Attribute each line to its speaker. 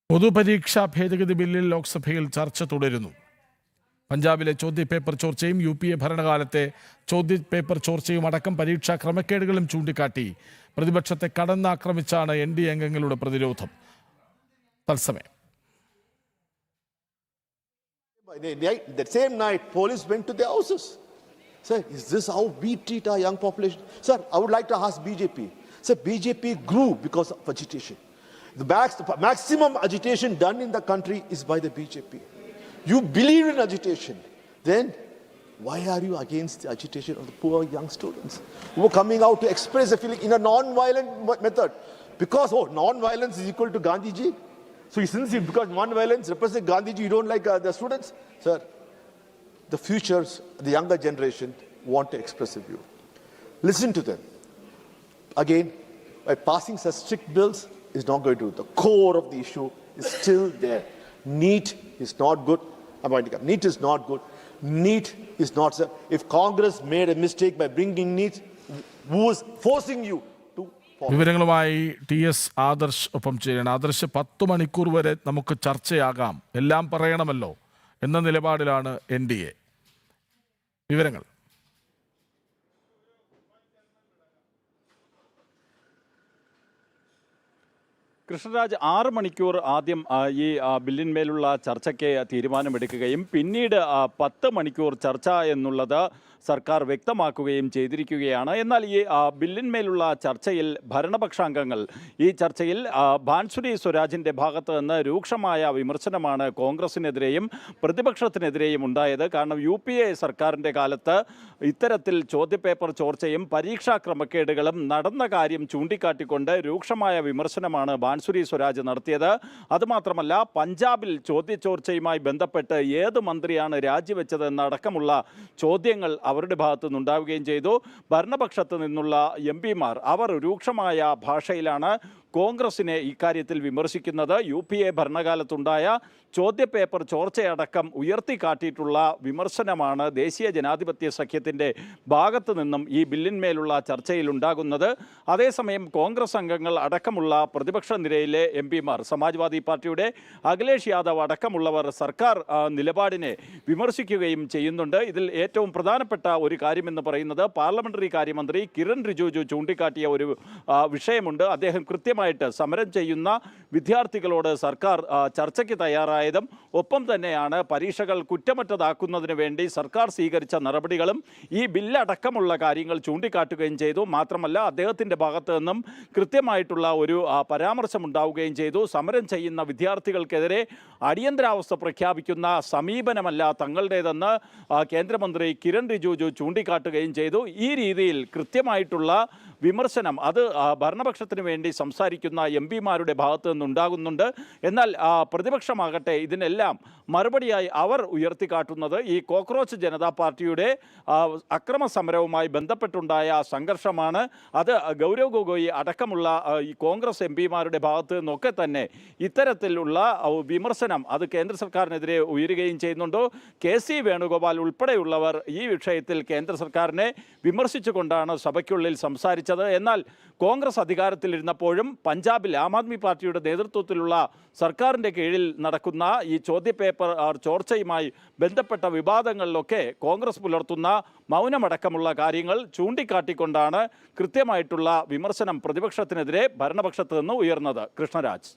Speaker 1: പൊതുപരീക്ഷാ ഭേദഗതി ബില്ലിൽ ലോക്സഭയിൽ ചർച്ച തുടരുന്നു. പഞ്ചാബിലെ ചോദ്യപേപ്പർ ചോർച്ചയും UPA ഭരണകാലത്തെ ചോദ്യപേപ്പർ ചോർച്ചയും അടക്കം പരീക്ഷാ ക്രമക്കേടുകളും ചൂണ്ടിക്കാട്ടി പ്രതിപക്ഷത്തെ കടന്നാക്രമിച്ചാണ് NDA അംഗങ്ങളുടെ പ്രതിരോധം. തത്സമയം
Speaker 2: The same night, police went to their houses. Sir, is this how we treat our young population? Sir, I would like to ask BJP. Sir, BJP grew because of agitation. The maximum agitation done in the country is by the BJP. You believe in agitation. Then why are you against the agitation of the poor young students who are coming out to express their feeling in a non-violent method? Because non-violence is equal to Gandhiji. So since because non-violence represents Gandhiji, you don't like the students? Sir, the futures, the younger generation want to express a view. Listen to them. Again, by passing such strict bills is not going to do. The core of the issue is still there. NEET is not good. NEET is not good. NEET is not, sir. If Congress made a mistake by bringing NEET, who is forcing you to follow?
Speaker 1: വിവരങ്ങളുമായി TS Adarsh ഒപ്പം ചെയ്യണം. ആദർശ് 10 മണിക്കൂർ വരെ നമുക്ക് ചർച്ചയാകാം, എല്ലാം പറയണമല്ലോ എന്ന നിലപാടിലാണ് NDA. വിവരങ്ങൾ.
Speaker 3: കൃഷ്ണരാജ് 6 മണിക്കൂർ ആദ്യം ഈ ബില്ലിന്മേലുള്ള ചർച്ചയ്ക്ക് തീരുമാനമെടുക്കുകയും പിന്നീട് 10 മണിക്കൂർ ചർച്ച എന്നുള്ളത് സർക്കാർ വ്യക്തമാക്കുകയും ചെയ്തിരിക്കുകയാണ്. എന്നാൽ ഈ ബില്ലിന്മേലുള്ള ചർച്ചയിൽ ഭരണപക്ഷാംഗങ്ങൾ ഈ ചർച്ചയിൽ ബാൻസുരി സ്വരാജിൻ്റെ ഭാഗത്ത് നിന്ന് രൂക്ഷമായ വിമർശനമാണ് കോൺഗ്രസിനെതിരെയും പ്രതിപക്ഷത്തിനെതിരെയും ഉണ്ടായത്. കാരണം UPA സർക്കാരിൻ്റെ കാലത്ത് ഇത്തരത്തിൽ ചോദ്യപേപ്പർ ചോർച്ചയും പരീക്ഷാ ക്രമക്കേടുകളും നടന്ന കാര്യം ചൂണ്ടിക്കാട്ടിക്കൊണ്ട് രൂക്ഷമായ വിമർശനമാണ് ബാൻസുരി സ്വരാജ് നടത്തിയത്. അതുമാത്രമല്ല, പഞ്ചാബിൽ ചോദ്യചോർച്ചയുമായി ബന്ധപ്പെട്ട് ഏത് മന്ത്രിയാണ് രാജിവെച്ചതെന്നടക്കമുള്ള ചോദ്യങ്ങൾ അവരുടെ ഭാഗത്തു നിന്നുണ്ടാവുകയും ചെയ്തു. ഭരണപക്ഷത്ത് നിന്നുള്ള MP-മാർ അവർ രൂക്ഷമായ ഭാഷയിലാണ് കോൺഗ്രസിനെ ഇക്കാര്യത്തിൽ വിമർശിക്കുന്നത്. UPA ഭരണകാലത്തുണ്ടായ ചോദ്യപേപ്പർ ചോർച്ചയടക്കം ഉയർത്തിക്കാട്ടിയിട്ടുള്ള വിമർശനമാണ് ദേശീയ ജനാധിപത്യ സഖ്യത്തിൻ്റെ ഭാഗത്തു നിന്നും ഈ ബില്ലിന്മേലുള്ള ചർച്ചയിൽ ഉണ്ടാകുന്നത്. അതേസമയം കോൺഗ്രസ് അംഗങ്ങൾ അടക്കമുള്ള പ്രതിപക്ഷ നിരയിലെ MP-മാർ, സമാജ്വാദി പാർട്ടിയുടെ അഖിലേഷ് യാദവ് അടക്കമുള്ളവർ സർക്കാർ നിലപാടിനെ വിമർശിക്കുകയും ചെയ്യുന്നുണ്ട്. ഇതിൽ ഏറ്റവും പ്രധാനപ്പെട്ട ഒരു കാര്യമെന്ന് പറയുന്നത് പാർലമെന്ററി കാര്യമന്ത്രി കിരൺ റിജിജു ചൂണ്ടിക്കാട്ടിയ ഒരു വിഷയമുണ്ട്. അദ്ദേഹം കൃത്യമായിട്ട് സമരം ചെയ്യുന്ന വിദ്യാർത്ഥികളോട് സർക്കാർ ചർച്ചയ്ക്ക് തയ്യാറായതും ഒപ്പം തന്നെയാണ് പരീക്ഷകൾ കുറ്റമറ്റതാക്കുന്നതിന് വേണ്ടി സർക്കാർ സ്വീകരിച്ച നടപടികളും ഈ ബില്ലടക്കമുള്ള കാര്യങ്ങൾ ചൂണ്ടിക്കാട്ടുകയും ചെയ്തു. മാത്രമല്ല, അദ്ദേഹത്തിൻ്റെ ഭാഗത്തു നിന്നും കൃത്യമായിട്ടുള്ള ഒരു പരാമർശമുണ്ടാവുകയും ചെയ്തു. സമരം ചെയ്യുന്ന വിദ്യാർത്ഥികൾക്കെതിരെ അടിയന്തരാവസ്ഥ പ്രഖ്യാപിക്കുന്ന സമീപനമല്ല തങ്ങളുടേതെന്ന് കേന്ദ്രമന്ത്രി കിരൺ റിജിജു ചൂണ്ടിക്കാട്ടുകയും ചെയ്തു. ഈ രീതിയിൽ കൃത്യമായിട്ടുള്ള വിമർശനം അത് ഭരണപക്ഷത്തിന് വേണ്ടി സംസാരിക്കുന്ന MP-മാരുടെ ഭാഗത്ത് നിന്നുണ്ടാകുന്നുണ്ട്. എന്നാൽ പ്രതിപക്ഷമാകട്ടെ ഇതിനെല്ലാം മറുപടിയായി അവർ ഉയർത്തിക്കാട്ടുന്നത് ഈ കോക്രോച്ച് ജനതാ പാർട്ടിയുടെ അക്രമ സമരവുമായി ബന്ധപ്പെട്ടുണ്ടായ സംഘർഷമാണ്. അത് ഗൗരവ് ഗൊഗോയി അടക്കമുള്ള ഈ കോൺഗ്രസ് MP-മാരുടെ ഭാഗത്ത് നിന്നൊക്കെ തന്നെ ഇത്തരത്തിലുള്ള വിമർശനം അത് കേന്ദ്ര സർക്കാരിനെതിരെ ഉയരുകയും ചെയ്യുന്നുണ്ട്. KC വേണുഗോപാൽ ഉൾപ്പെടെയുള്ളവർ ഈ വിഷയത്തിൽ കേന്ദ്ര സർക്കാരിനെ വിമർശിച്ചുകൊണ്ടാണ് സഭയ്ക്കുള്ളിൽ സംസാരിച്ചത്. എന്നാൽ കോൺഗ്രസ് അധികാരത്തിലിരുന്നപ്പോഴും പഞ്ചാബിൽ ആം ആദ്മി പാർട്ടിയുടെ നേതൃത്വത്തിലുള്ള സർക്കാരിൻ്റെ കീഴിൽ നടക്കുന്ന ഈ ചോദ്യപേപ്പർ ചോർച്ചയുമായി ബന്ധപ്പെട്ട വിവാദങ്ങളിലൊക്കെ കോൺഗ്രസ് പുലർത്തുന്ന മൗനമടക്കമുള്ള കാര്യങ്ങൾ ചൂണ്ടിക്കാട്ടിക്കൊണ്ടാണ് കൃത്യമായിട്ടുള്ള വിമർശനം പ്രതിപക്ഷത്തിനെതിരെ ഭരണപക്ഷത്ത് നിന്ന് ഉയർന്നത്. കൃഷ്ണരാജ്.